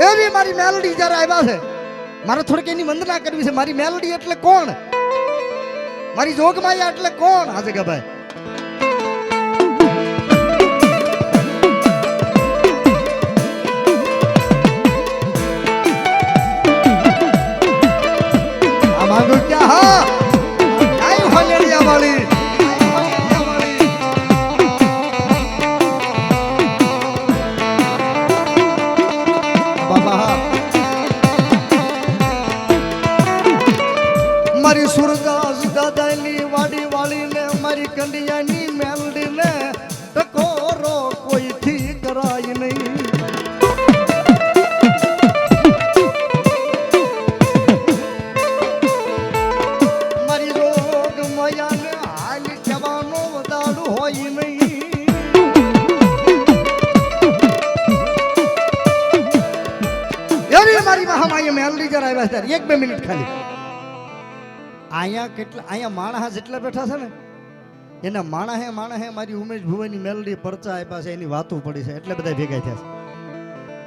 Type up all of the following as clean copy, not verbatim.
એવી મારી મેલડી જ્યારે આવ્યા છે મારે થોડીક એની વંદના કરવી છે. મારી મેલડી એટલે કોણ? મારી જોગમાયા એટલે કોણ? આજે કે ભાઈ આ માંગુ ક્યાં? હા આઈ હોલેડિયા વાળી મારી સુરદાસ દાદાની વાડી વાળીને મારી કંડિયાની મેલડીને ટકોરો કોઈથી કરાય નહીં. મારી રોગ મયાને હાલ જવાનો દાડો હોય નહીં. એવી મારી મહામાઈ મેલડી જરા આવ્યા ત્યારે 1-2 મિનિટ ખાલી અહીંયા માણસ જેટલા બેઠા છે ને એના માણસે મારી ઉમેશ ભુવાની મેલડી પરચા આપ્યા છે, એની વાતો પડી છે એટલે બધા ભેગા થયા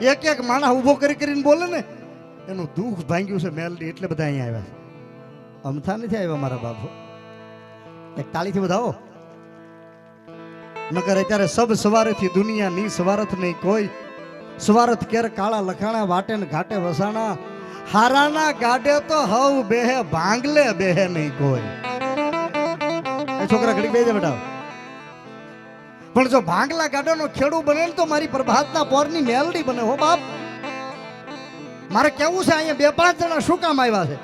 છે. એક માણસ ઊભો કરીને બોલે ને એનું દુઃખ ભાંગ્યું છે મેલડી એટલે બધા અહીંયા આવ્યા છે. અમથા નથી આવ્યા મારા બાપુ. એક તાળીથી વધાવો. નકર અત્યારે સબ સવારેથી દુનિયા ની સવારત નહીં કોઈ. સવારત કેર કાળા લખાણા વાટે ને ઘાટે વસાણા. હારાના ગાડે તો હવ બેહે ભાંગલે બેહે નહીં કોઈ. એ છોકરા ઘડી બેહી જા બેટા. પણ જો ભાંગલા ગાડાનો ખેડૂ બને તો મારી પ્રભાતના પોરની મેલડી બને હો બાપ. મારે કેવું છે અહીંયા 2-5 જણા શું કામ આવ્યા છે?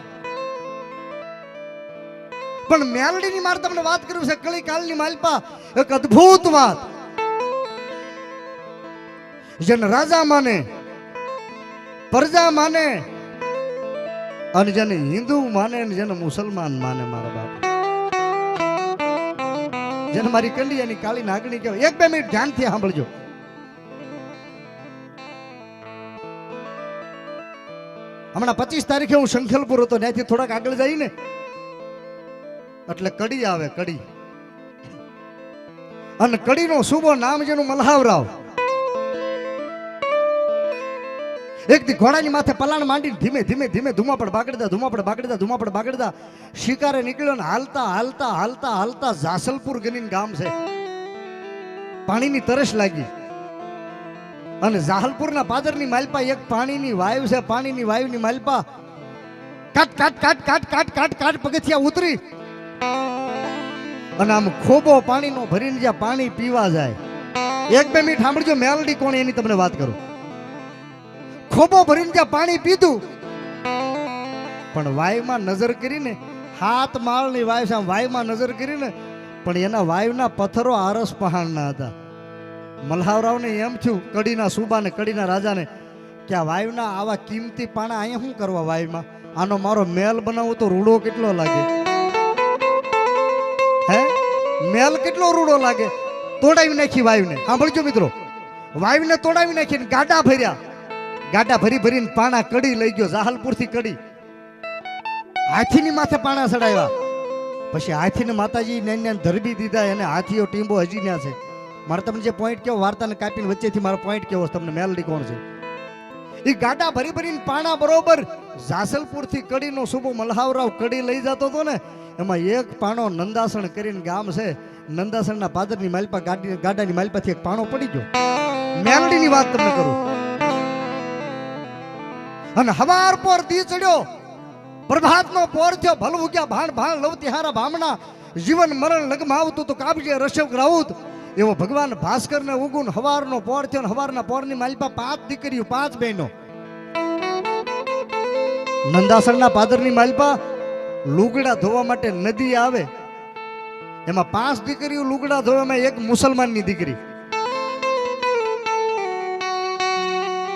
પણ મેલડીની મારે તમને વાત કરવી છે. કળી કાલની માલપા એક અદ્ભુત વાત. જેને રાજા માને, પ્રજા માને, અને જેને હિન્દુ માને અને જેને મુસલમાન માને મારા બાપ, જેને મારી કંડિયાની કાળી નાગણી કહેવાય. 1-2 મિનિટ ધ્યાનથી સાંભળજો. હમણાં 25 તારીખે હું શંખેલપુર હતો, ત્યાંથી થોડાક આગળ જઈને એટલે કડી આવે. કડી અને કડીનો શુભો નામ જેનું મલ્હાવરાવ. એક દી ઘોડાની માથે પલાણ માંડીને ધીમે ધીમે ધીમે ધુમાપડ બાગડતા શિકારે નીકળ્યો ને હાલતા જાસલપુર ગણીને ગામ છે. પાણીની તરસ લાગી અને જાહલપુરના પાદરની માલપા એક પાણીની વાયુ છે. પાણીની વાયુની માલપા કાટ પગથિયા ઉતરી અને આમ ખોબો પાણીનો ભરીને જ્યાં પાણી પીવા જાય. 1-2 મિનિટ સાંભળજો. મેલડી કોણ એની તમને વાત કરું. ખોબો ભરીને જ્યાં પાણી પીધું પણ વાયુમાં નજર કરીને 7 માળની વાયુ છે. વાયુમાં નજર કરીને પણ એના વાયુના પથ્થરો આરસ પહાણના હતા. મલ્હાવરાવને એમ થયું કડીના સુબાને કડીના રાજાને કે આ વાયુના આવા કિંમતી પાણા અહીંયા શું કરવા વાયુમાં? આનો મારો મેલ બનાવું તો રૂડો કેટલો લાગે? હે મેલ કેટલો રૂડો લાગે? તોડાવી નાખી વાયુને. સાંભળજો મિત્રો, વાયુને તોડાવી નાખીને ગાડા ભર્યા. ગાડા ભરીને પાણા કડી લઈ ગયો. જાહલપુરથી કડી હાથીની માથે પાણા ચડાવ્યા. પછી હાથીને માતાજી ને ધરબી દીધા. એને હાથીઓ ટીંબો હજી ન્યા છે. મારે તમને જે પોઈન્ટ કેવો, વાર્તાને કાપીને વચ્ચેથી મારો પોઈન્ટ કેવો તમને મેલડી કોણ છે? એ ગાડા ભરીને પાણા બરોબર જાસલપુરથી કડીનો શુભો મલ્હાવરાવ કડી લઈ જતો હતો ને, એમાં એક પાણો નંદાસણ કરીને ગામ છે. નંદાસણના પાદરની માલપા ગાડાની માલપાથી એક પાણો પડી ગયો. મેલડીની વાત તમને કરું. અને હવાર પર દી ચડ્યો, પ્રભાતનો પોર થયો, ભલ ઉગ્યા ભાણ લવતી હારા ભામણા, જીવન મરણ લગમાં આવતું તો કાબજે રસવ રાઉત. એવો ભગવાન ભાસ્કરને ઉગુન હવારનો પોર થયો. હવારના પોરની માલપા 5 દીકરીઓ 5 બહેનો. નંદાસણના પાદરની માલપા લુગડા ધોવા માટે નદી આવે, એમાં 5 દીકરીઓ લુગડા ધોવામાં એક મુસલમાનની દીકરી.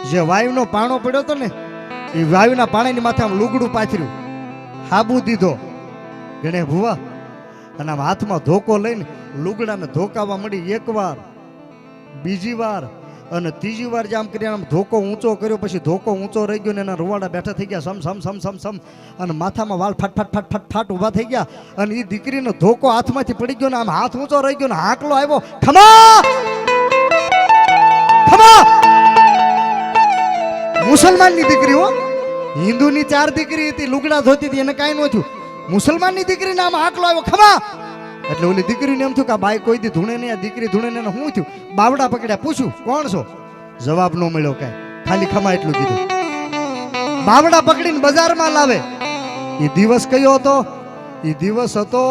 જે વાયુનો પાણો પડ્યો હતો ને એ વાયુના પાણીની માથે આમ લુગડું પાથર્યું, હાબુ દીધો ગણે ભુવા, અને આમ હાથમાં ધોકો લઈને લુગડાને ધોકાવા મળી. 1 વાર, બીજી વાર અને ત્રીજી વાર જામ કરીને આમ ધોકો ઊંચો કર્યો. પછી ધોકો ઊંચો રહી ગયો ને એના રૂવાડા બેઠા થઈ ગયા સમ અને માથામાં વાળ ફાટ ઊભા થઈ ગયા. અને એ દીકરીનો ધોકો હાથમાંથી પડી ગયો ને આમ હાથ ઊંચો રહી ગયો ને હાકલો આવ્યો, ખમા મુસલમાનની દીકરી હો, હિન્દુની 4 દીકરી હતી, લુગડા ધોતી હતી, એને કાંઈ ન થયું. મુસલમાનની દીકરીને આમ આકલો આવ્યો, ખમા. એટલે ઓલી દીકરીને એમ થયું કે બાઈ કોઈ દી ધૂણે નહીં, આ દીકરી ધૂણે ને શું થયું? બાવડા પકડ્યા, પૂછ્યું કોણ છો? જવાબ ન મળ્યો, કાંઈ ખાલી ખમા એટલું કીધું. બાવડા પકડીને બજારમાં લાવે. એ દિવસ કયો હતો? એ દિવસ હતો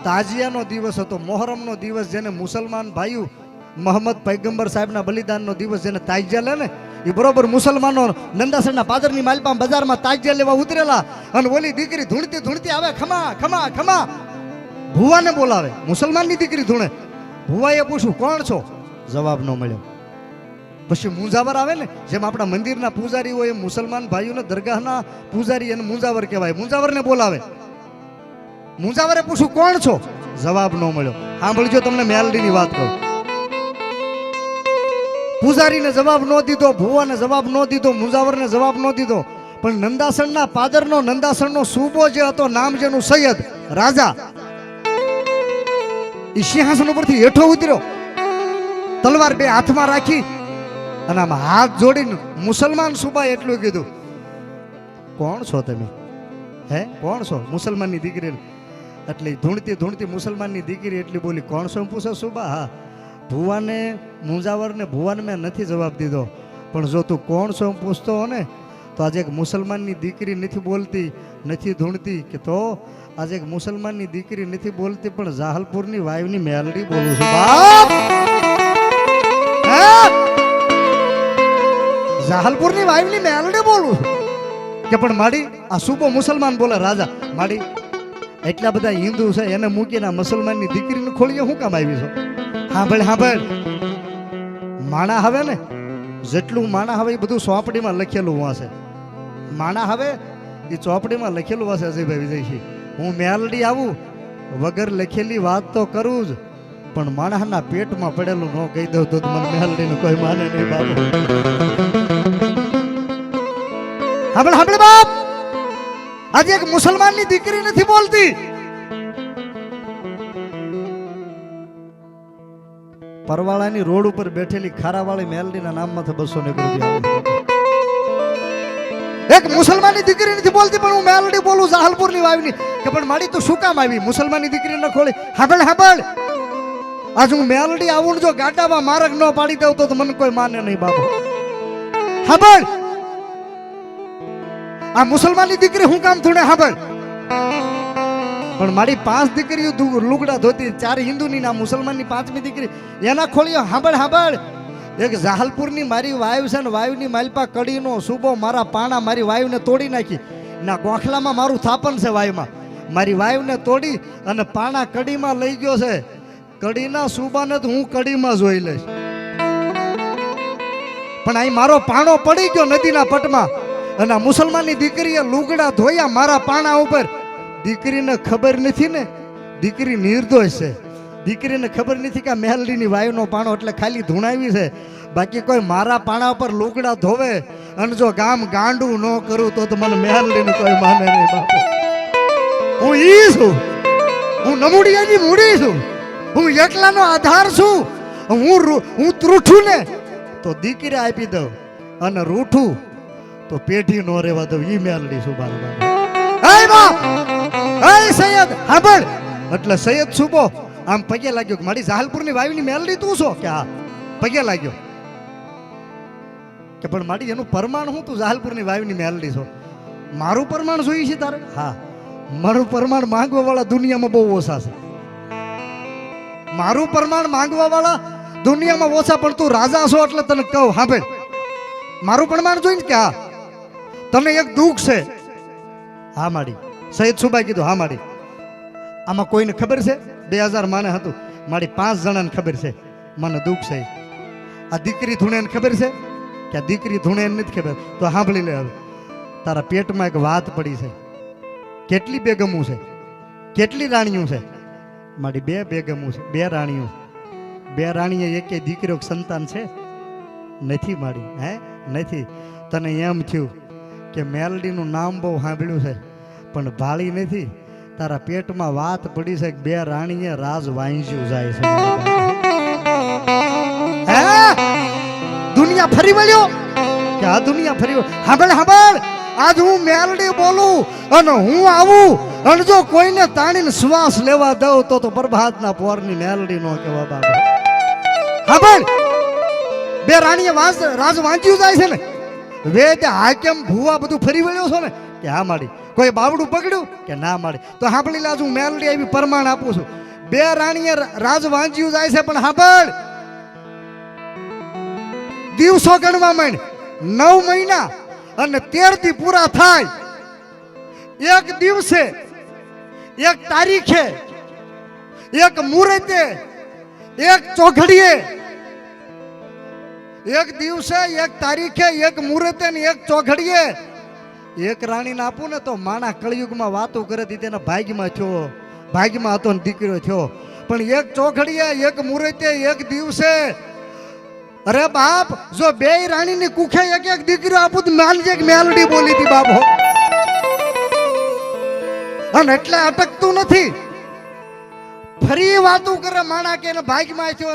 તાજિયાનો દિવસ હતો, મોહરમનો દિવસ, જેને મુસલમાન ભાઈઓ મોહમ્મદ પૈગંબર સાહેબના બલિદાનનો દિવસ, જેને તાજિયા લે ને એ બરોબર મુસલમાનો નંદાસરના પાદરની માલપા બજારમાં તાજિયા લેવા ઉતરેલા. અને ઓલી દીકરી ધૂણતી ધૂણતી આવે, ખમા ખમા ખમા. ભુવાને બોલાવે, મુસલમાનની દીકરી ધૂણે. ભુવાએ પૂછ્યું કોણ છો? જવાબ ન મળ્યો. પછી મુંજાવર આવે ને, જેમ આપણા મંદિરના પૂજારી હોય એમ મુસલમાન ભાઈઓને દરગાહના પૂજારી એને મુંજાવર કહેવાય. મુંજાવરને બોલાવે. મુંજાવરે પૂછ્યું કોણ છો? જવાબ ન મળ્યો. સાંભળજો, તમને મેલડીની વાત કહું. પૂજારીને જવાબ ન દીધો, ભુવાને જવાબ ન દીધો, મુંજાવરને જવાબ ન દીધો. પણ નંદાસણના પાદરનો, નંદાસણનો સૂબો જે હતો, નામ જેનું સૈયદ રાજા, એ સિંહાસન ઉપરથી હેઠો ઉતર્યો, તલવાર 2 હાથમાં રાખી અને આમ હાથ જોડીને મુસલમાન સુબાએ એટલું કીધું, કોણ છો તમે? હે કોણ છો? મુસલમાનની દીકરી. એટલે ધૂણતી ધૂણતી મુસલમાનની દીકરી એટલી બોલી, કોણ છો? પૂછો સુબા. હા. ભુવાને મુંજાવરને ભુવાને મેં નથી જવાબ દીધો, પણ જો તું કોણ છો પૂછતો હો ને, તો આજે એક મુસલમાનની દીકરી નથી બોલતી, નથી ધૂણતી, કે તો આજે એક મુસલમાનની દીકરી નથી બોલતી, પણ જાહલપુરની વાયુની મેલડી બોલું છું બાપ. જાહલપુરની વાયુની મેલડી બોલું છું. કે પણ માડી આ સુબો મુસલમાન બોલે રાજા. માડી એટલા બધા હિન્દુ છે, એને મૂકીને આ મુસલમાનની દીકરીને ખોળીએ શું કામ આવી છો? હા ભાઈ, હા ભાઈ, માણા હવે ને જેટલું માણા હવે એ બધું ચોપડીમાં લખેલું હશે. માણા હવે એ ચોપડીમાં લખેલું હશે. અજયભાઈ વિજયસિંહ, હું મેલડી આવું વગર લખેલી વાત તો કરું જ, પણ માણસના પેટમાં પડેલું ન કહી દઉં તો મને મેલડીનું કોઈ માને નહીં બાબુ. આપણે આપણે બાપ, આજે એક મુસલમાનની દીકરી નથી બોલતી. પરવાળાની રોડ ઉપર બેઠેલી ખારાવાળી મેલડીના નામમાંથી 200 રૂપિયા. એક મુસલમાનની દીકરી નથી બોલતી, પણ હું મેલડી બોલું જાહલપુરની વાવની. કે પણ માડી તો શું કામ આવી મુસલમાનની દીકરી ન ખોળી? હાબળ હાબળ, આજ હું મેલડી આવું જો ગાડામાં માર્ગ ન પાડી દઉં તો મને કોઈ માને નહીં બાબુ. હાબળ, આ મુસલમાનની દીકરી હું કામ થોડે? હાબળ. પણ મારી 5 દીકરીઓ લુગડા ધોતી, 4 હિન્દુની ના મુસલમાનની 5મી દીકરી એના ખોળીઓ. હાંભળ હાંભળ, એક જાહલપુરની મારી વાયુ છે ને, વાયુની માલપા કડીનો સુબો મારા પાણા મારી વાયુને તોડી નાખી. ના ગોખલામાં મારું થાપન છે વાયુમાં. મારી વાયુને તોડી અને પાણા કડીમાં લઈ ગયો છે. કડીના સુબાને તો હું કડીમાં જોઈ લઈશ, પણ અહીં મારો પાણો પડી ગયો નદીના પટમાં. અને આ મુસલમાનની દીકરીએ લુગડા ધોયા મારા પાણા ઉપર. દીકરીને ખબર નથી ને, દીકરી નિર્દોષ છે. દીકરીને ખબર નથી કે મેલડીની વાયુનો પાણો એટલે ખાલી ધૂણાવી છે, બાકી કોઈ મારા પાણા પર લુગડા ધોવે અને જો ગામ ગાંડું ન કરું તો મને મેલડીને કોઈ માને નહીં બાપુ. હું ઈ છું, હું નમુડિયાની મૂડી છું, હું એકલાનો આધાર છું. હું ત્રુઠું ને તો દીકરી આપી દઉં, અને રૂઠું તો પેઢી નો રહેવા દઉં. ઈ મેલડી છું બાબા. સૈયદ હાંભળ. એટલે સૈયદ સુબો આમ પગે લાગ્યો કે મારી જાહલપુરની વાયુની મેલડી તું છો? કે હા. પગે લાગ્યો કે પણ મારી એનું પરમાણ હું, તું જાહલપુરની વાયુની મેલડી છો. મારું પરમાણ જોઈએ છે તારે? હા. મારું પરમાણ માંગવા વાળા દુનિયામાં બહુ ઓછા છે. મારું પરમાણ માંગવા વાળા દુનિયામાં ઓછા, પણ તું રાજા છો એટલે તને કહું. હાંભળ, મારું પરમાણ જોઈને કે હા તને એક દુઃખ છે. હા માડી. સૈયદ સુબાઈ કીધું હા માડી. આમાં કોઈને ખબર છે? 2000 માને હતું. મારી 5 જણાને ખબર છે મને દુઃખ છે. આ દીકરી ધૂણે ખબર છે કે આ દીકરી ધૂણે નથી ખબર? તો સાંભળી લે. હવે તારા પેટમાં એક વાત પડી છે. કેટલી બેગમું છે? કેટલી રાણીઓ છે? મારી 2 બેગમું છે, 2 રાણીઓ. 2 રાણીએ એકે દીકરીઓ સંતાન છે નથી માડી? હે નથી. તને એમ થયું કે મેલડીનું નામ બહુ સાંભળ્યું છે પણ ભાળી નથી. તારા પેટમાં વાત પડી છે કે 2 રાણીએ રાજ વાંચ્યું જાય છે. દુનિયા ફરી વળ્યો કે આ દુનિયા ફરી હાંભળ હાંભળ આજ હું મેલડી બોલું અને હું આવું અને જો કોઈને તાણીને શ્વાસ લેવા દઉં તો પ્રભાતના પોરની મેલડી નો કહેવા બાબા. હાંભળ બે રાણીએ રાજ વાંચ્યું જાય છે ને વેદ હાકેમ ભુવા બધું ફરી વળ્યો છો ને કે હા માડી કોઈ બાવડું પકડ્યું કે ના માડી તો સાંભળી લાજ હું મેલડી આવી પ્રમાણ આપું છું. બે રાણીએ રાજ વાંચ્યું જાય છે પણ સાંભળ દિવસો ગણવા માંડ 9 મહિના અને 13 દી પૂરા થાય એક દિવસે એક તારીખે એક મુહૂર્તે એક ચોઘડીએ એક દિવસે એક તારીખે એક મુહૂર્તે ને એક ચોઘડીએ એક રાણીને આપું ને તો માણા કળયુગમાં વાતો કરે તેના ભાગ્યમાં થયો ભાગ્યમાં હતો ને દીકરો થયો પણ એક ચોઘડીએ એક મુહૂર્તે એક દિવસે અરે બાપ જો બે રાણીની કુખે એક એક દીકરો આપું તો માનજે કે મેલડી બોલી હતી બાપ હો. અને એટલે અટકતું નથી ફરી વાતું કરે માણા કે ભાગ્યમાં થયો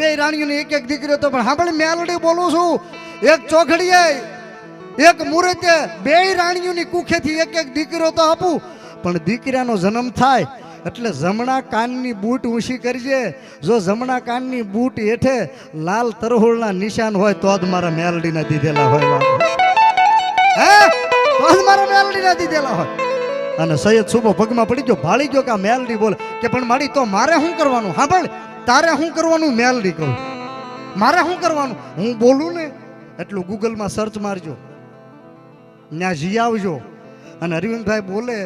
બે રાણીઓને એક એક દીકરો તો પણ સાંભળ મેલડી બોલું છું એક ચોઘડીએ એક મુહૂર્તે બે રાણીઓની કુખેથી એક એક દીકરો તો આપું પણ દીકરાનો જન્મ થાય એટલે જમણા કાનની બૂટ ઊંચી કરજે જો જમણા કાનની બૂટ હેઠે લાલ તરહોળના નિશાન હોય તો જ મારા મેલડીના દીધેલા હોય હે તો જ મારા મેલડીના દીધેલા હોય. અને સૈયદ સુબો પગમાં પડી ગયો ભાળી ગયો કે આ મેલડી બોલે કે પણ માડી તો મારે શું કરવાનું સાંભળ તારે શું કરવાનું મેલડી કહું મારે શું કરવાનું હું બોલું ને એટલું ગૂગલમાં સર્ચ મારજો ત્યાં જી આવજો અને અરવિંદભાઈ બોલે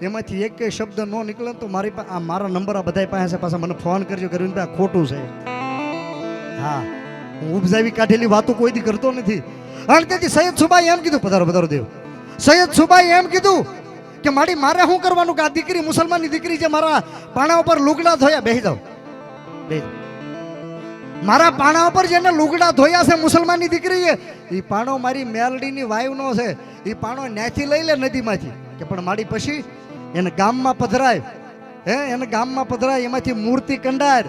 એમાંથી એક શબ્દ ન નીકળે તો મારી પાસે આ મારા નંબર આ બધા પાસે છે પાછા મને ફોન કરજો કે અરવિંદભાઈ ખોટું છે. હા હું ઉપજાવી કાઢેલી વાતો કોઈ દી કરતો નથી. અને તેથી સૈયદ સુબાઈ એમ કીધું પધારો પધારો દેવ સૈયદ સુબાઈ એમ કીધું કે મારી મારે શું કરવાનું કે આ દીકરી મુસલમાનની દીકરી જે મારા પાણા ઉપર લુગડા ધોયા બેસી જાઓ મારા પાણા ઉપર જેને લુગડા ધોયા છે મુસલમાનની દીકરીએ એ પાણો મારી મેલડીની વાયુનો છે એ પાણો ન્યાથી લઈ લે નદીમાંથી કે પણ મારી પછી એને ગામમાં પધરાય એને ગામમાં પધરાય એમાંથી મૂર્તિ કંડાર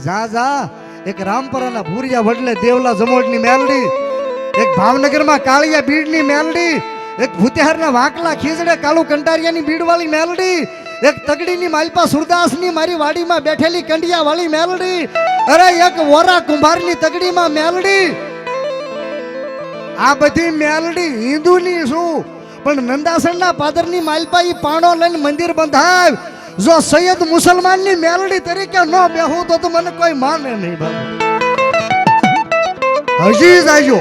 જા જા એક રામપરાના ભૂરિયા વડલે દેવલા જમોડની મેલડી એક ભાવનગરમાં કાળિયા બીડની મેલડી એક ભૂતિહારના વાકલા ખીજડે કાળુ કંટારિયાની બીડવાળી મેલડી એક તગડીની માલપા સુરદાસની મારી વાડીમાં બેઠેલી કંડિયા વાળી મેલડી અરે એક વોરા કુંભારની તગડીમાં મેલડી આ બધી મેલડી હિન્દુની શું પણ નંદાસણના પાદરની માલપા ઈ પાણો લઈને મંદિર બંધાવ જો સૈયદ મુસલમાનની મેલડી તરીકે ન બેહું તો મને કોઈ માને નહીં બાબા. હજી જાજો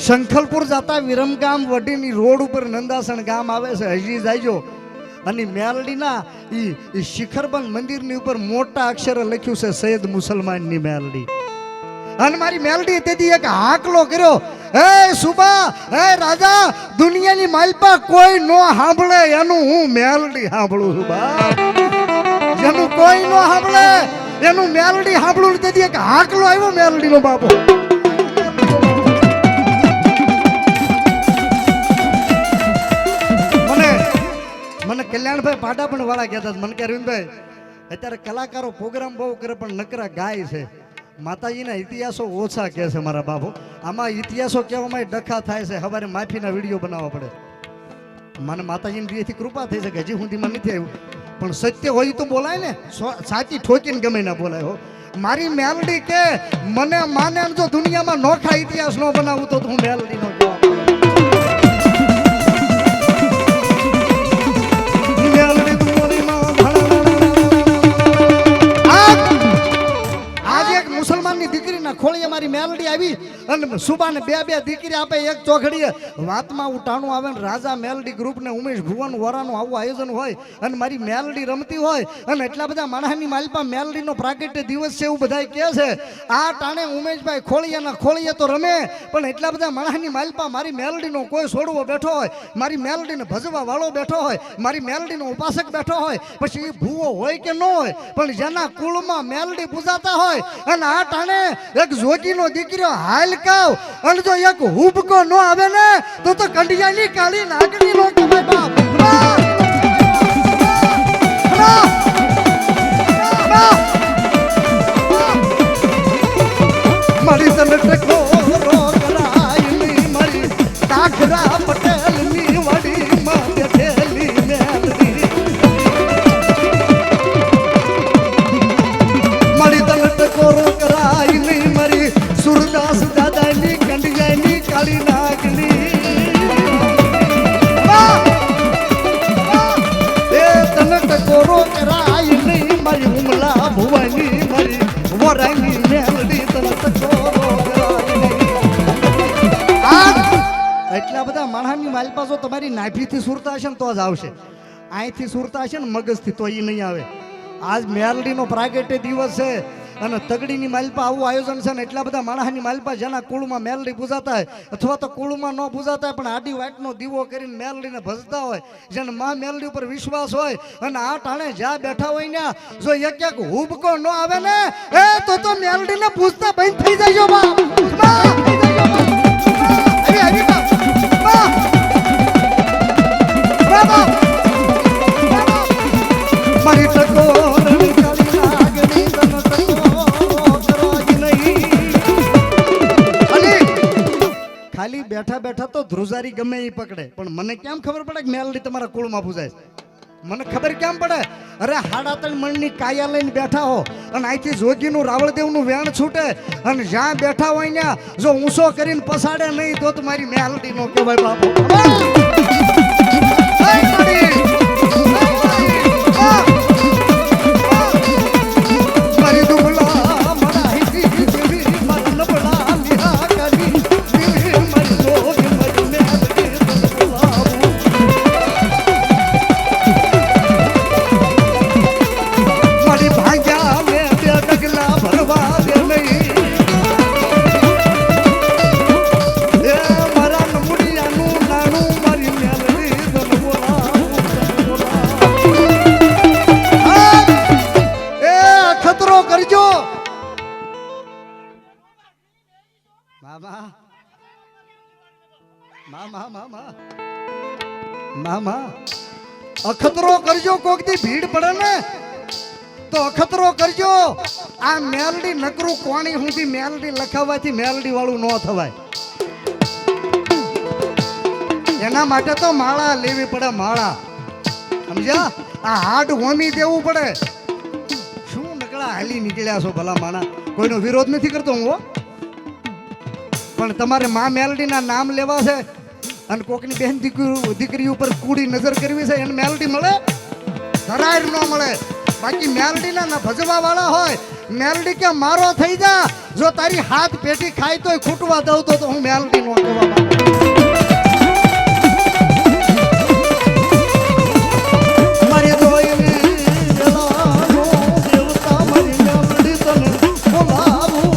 શંખલપુર જતા વિરમગામ વડીની રોડ ઉપર નંદાસણ ગામ આવે છે હજી જાજો અને મેલડીના ઈ શિખરબંધ મંદિરની ઉપર મોટા અક્ષરે લખ્યું છે સૈયદ મુસલમાનની મેલડી. અને મારી મેલડી તેથી એક હાકલો કર્યો હે સુબા હે રાજા દુનિયાની માલપા કોઈ નો સાંભળે એનું હું મેલડી સાંભળું છું બા જેનું કોઈ નો સાંભળે એનું મેલડી સાંભળું તેથી એક હાકલો આવ્યો મેલડીનો બાપો. મને કલ્યાણભાઈ પાડા પણ વાળા કહેતા મને કે અરવિંદભાઈ અત્યારે કલાકારો પ્રોગ્રામ બહુ કરે પણ નકરા ગાય છે માતાજીના ઇતિહાસો ઓછા કહે છે મારા બાપુ આમાં ઇતિહાસો કહેવામાં ડખા થાય છે સવારે માફીના વિડીયો બનાવવા પડે. મને માતાજીની પ્રિયથી કૃપા થઈ છે કે હજી સુધીમાં નથી આવ્યું પણ સત્ય હોય તો બોલાય ને સાચી ઠોકીને ગમે ના બોલાય હો. મારી મેલડી કે મને માને જો દુનિયામાં નોખા ઇતિહાસ ન બનાવું તો હું મેલડી નો જવાબ દીકરીના ખોળીએ મારી મેલડી આવી અને સુબાને બે દીકરી આપે એક ચોઘડીએ વાતમાં ઉટાણું આવે ને રાજા મેલડી ગ્રુપ ને ઉમેશ ભુવન વરાનું આવું આયોજન હોય અને મારી મેલડી રમતી હોય અને એટલા બધા માણસની માલપા મેલડીનો પ્રાગટ્ય દિવસ છે એવું બધા કહે છે. આ ટાણે ઉમેશભાઈ ખોળીએ તો રમે પણ એટલા બધા માણસની માલપા મારી મેલડીનો કોઈ છોડવો બેઠો હોય મારી મેલડીને ભજવા વાળો બેઠો હોય મારી મેલડીનો ઉપાસક બેઠો હોય પછી એ ભૂવો હોય કે ન હોય પણ જેના કુળમાં મેલડી પૂજાતા હોય અને આ ટાણે એક જોગીનો દીકરો હાલ કાવ અને જો એક હુબકો ન આવે ને તો કંડિયાની કાળી નાગણી નો કહેવાય બાપ. મારી તને ટકો રો કરાય કાળી નાગની એ તને ટકોરો કરાય નહીં મારી ઉમલા ભુવાની મારી વરાની મેલડી તને ટકોરો કરાય નહીં એટલા બધા માણસની માલપા જો તમારી નાભીથી સુરતા હશે ને તો જ આવશે અહીંથી સુરતા હશે ને મગજથી તો એ નહીં આવે આજ મેલડીનો પ્રાગટ્ય દિવસ છે અને તગડીની માલપા આવું આયોજન છે ને એટલા બધા માણસની માલપા જેના કુળમાં મેલડી પૂજાતા હોય અથવા તો કુળમાં ન પૂજાતા હોય પણ આડી વાટનો દીવો કરીને મેલડીને ભજતા હોય જેને માં મેલડી ઉપર વિશ્વાસ હોય અને આ ટાણે જ્યાં બેઠા હોય ને જો એક એક હુબકો ન આવે ને એ તો મેલડીને પૂજતા બંધ થઈ જાય બાપ મારી ટકોર ખાલી બેઠા બેઠા તો ધ્રુજારી ગમે એ પકડે પણ મને કેમ ખબર પડે કે મેલડી તમારા કુળમાં પૂજાય મને ખબર કેમ પડે અરે 3.5 મણની કાયા લઈને બેઠા હો અને અહીંથી જોગીનું રાવળદેવનું વેણ છૂટે અને જ્યાં બેઠા હોય ત્યાં જો ઊંચો કરીને પસાડે નહીં તો મારી મેલડી નો કહેવાય બાપુ અખતરો કરજો કોક દી ભીડ પડે ને તો અખતરો કરજો આ મેલડી નકરું કોણી સુધી મેલડી લખાવવાથી મેલડી વાળું ન થવાય એના માટે તો માળા લેવી પડે માળા સમજ્યા આ હાડ હોમી દેવું પડે શું નકળા હાલી નીકળ્યા છો ભલા માણા કોઈનો વિરોધ નથી કરતો હું પણ તમારે માં મેલડીના નામ લેવા છે અને કોકની બહેન દીકરી ઉપર કૂડી નજર કરવી છે એને મેલડી મળે ધરાર ન મળે બાકી મેલડીના ના ભજવા વાળા હોય મેલડી કે મારો થઈ જા જો તારી હાથ પેટી ખાય તોય ખૂટવા દઉં તો હું મેલડી નો કહેવા મારી જોઈને દેવતા મારી મેલડી તને બોલાવું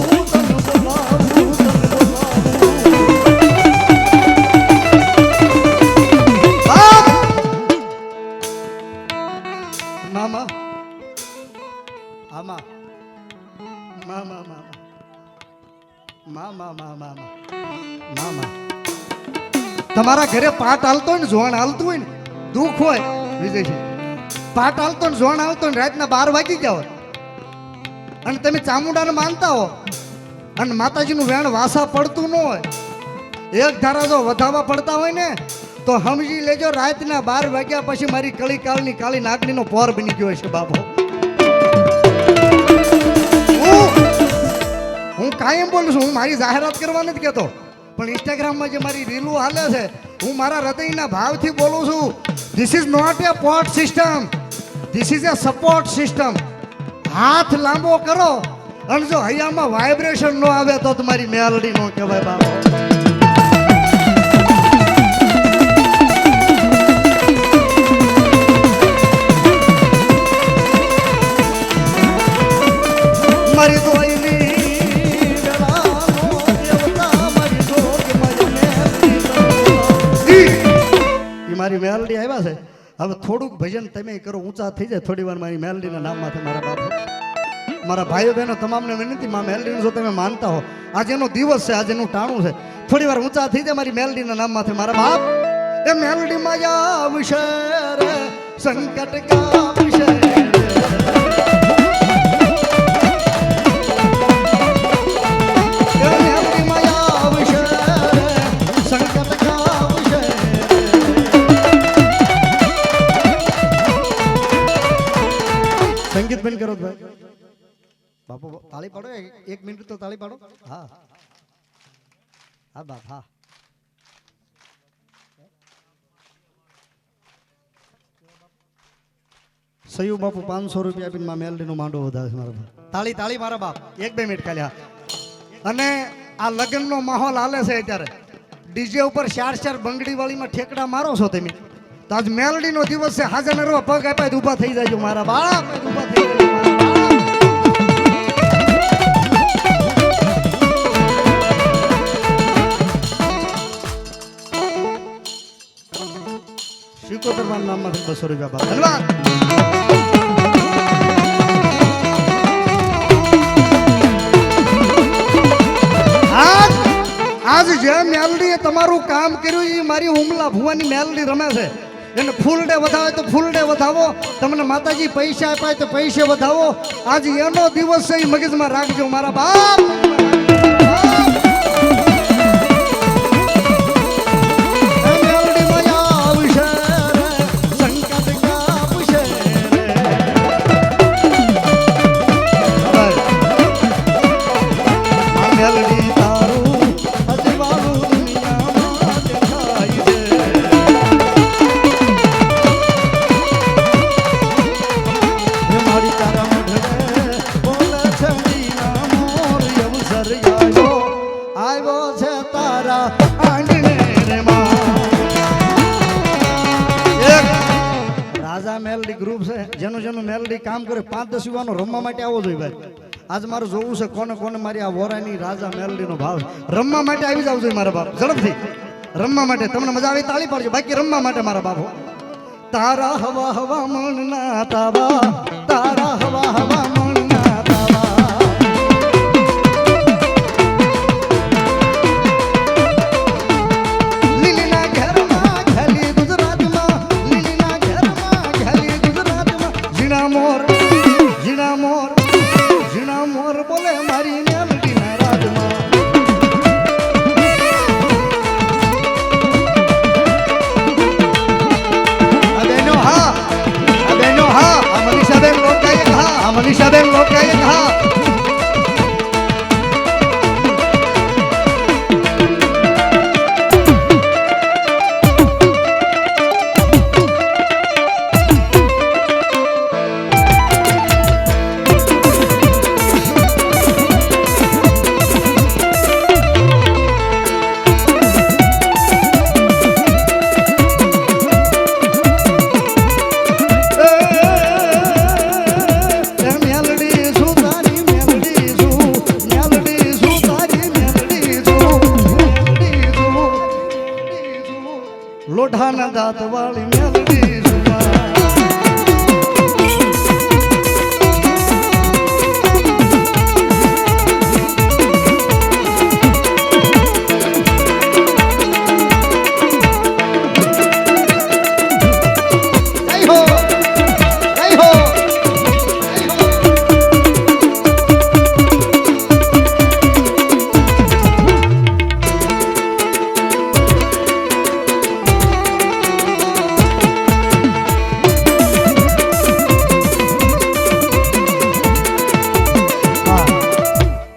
તમારા ઘરે પાટ હાલતો હોય ને જોણ હાલતું હોય ને દુઃખ હોય વિજયજી પાટ હાલતો ને જોણ હાલતો ને રાતના 12 વાગી ગયા હોય અને તમે ચામુંડાને માનતા હો અને માતાજીનું વેણ વાસા પડતું ન હોય એક ધારા જો વધાવા પડતા હોય ને તો સમજી લેજો રાતના 12 વાગ્યા પછી મારી કળી કાળની કાળી નાગણીનો પોર બની ગયો છે બાપો હું કાયમ બોલું છું હું મારી જાહેરાત કરવા નથી કહેતો પણ ઇન્સ્ટાગ્રામમાં જે મારી રીલો હાલે છે હું મારા હૃદયના ભાવથી બોલું છું this is not a pot system this is a support system હાથ લાંબો કરો અને જો હૈયામાં વાઇબ્રેશન ન આવે તો તમારી મેલડી નો કહેવાય બાપો મારી મારી મેલડી આવ્યા છે હવે થોડુંક ભજન તમે કરો ઊંચા થઈ જાય થોડી વાર મારી મેલડીના નામમાંથી મારા બાપ મારા ભાઈઓ બહેનો તમામને વિનંતી માં મેલડીને જો તમે માનતા હો આજે એનો દિવસ છે આજે એનું ટાણું છે થોડી વાર ઊંચા થઈ જાય મારી મેલડીના નામમાંથી મારા બાપ એ મેલડી માયા વિશે રે સંકટ કા વિશે સંગીત બંધ કરો ભાઈ બાપુ તાળી પાડો 1 મિનિટ તો તાળી પાડો હા હા બાપ હા સયુ બાપુ 500 રૂપિયા આપીને માં મેલડીનો માંડો વધારે છે મારા બાપ. તાળી તાળી મારા બાપ. 1-2 મિનિટ ખાલી હા. અને આ લગ્નનો માહોલ હાલે છે અત્યારે. ડીજે ઉપર 4 બંગડી વાળીમાં ઠેકડા મારો છો તમે. તો આજ મેલડીનો દિવસ છે. હાજર નરવા પગ આપાય ઊભા થઈ જાજો મારા બાળા. ઊભા થઈ જાજો મારા બાળા. શિકોતરમાન નામમાંથી 200 રૂપિયા બાપ. ધન્યવાદ. આજ જે મેલડીએ તમારું કામ કર્યું એ મારી હુમલા ભુવાની મેલડી રમે છે. એને ફૂલ ડે વધાવે તો ફૂલ ડે વધાવો. તમને માતાજી પૈસા આપાય તો પૈસે વધાવો. આજ એનો દિવસ છે. એ મગજમાં રાખજો મારા બાપ. મેલડી ગ્રુપ છે. જેનું મેલડી કામ કરે 5-10 યુવાનો રમવા માટે આવો જોઈએ ભાઈ. આજ મારું જોવું છે કોને કોને મારી આ વોરાની રાજા મેલડીનો ભાવ. રમવા માટે આવી જાવ જોઈએ મારા બાપ. ઝડપથી રમવા માટે. તમને મજા આવી તાળી પાડજો. બાકી રમવા માટે મારા બાપો. તારા હવા હવા મનના તાવા. તારા હવા હવા મનના તાવા. લીલીના ઘરમાં ખેલી ગુજરાતમાં. લીલીના ઘરમાં ખેલી ગુજરાતમાં. ઝીણા મોર ઝીણા મોર ઝીણા મોર બોલે મારી મેલડીના રાજમાં. મનીષાબેન લોકગાયક હા. લોઢાના દાંત વાળી મેલડી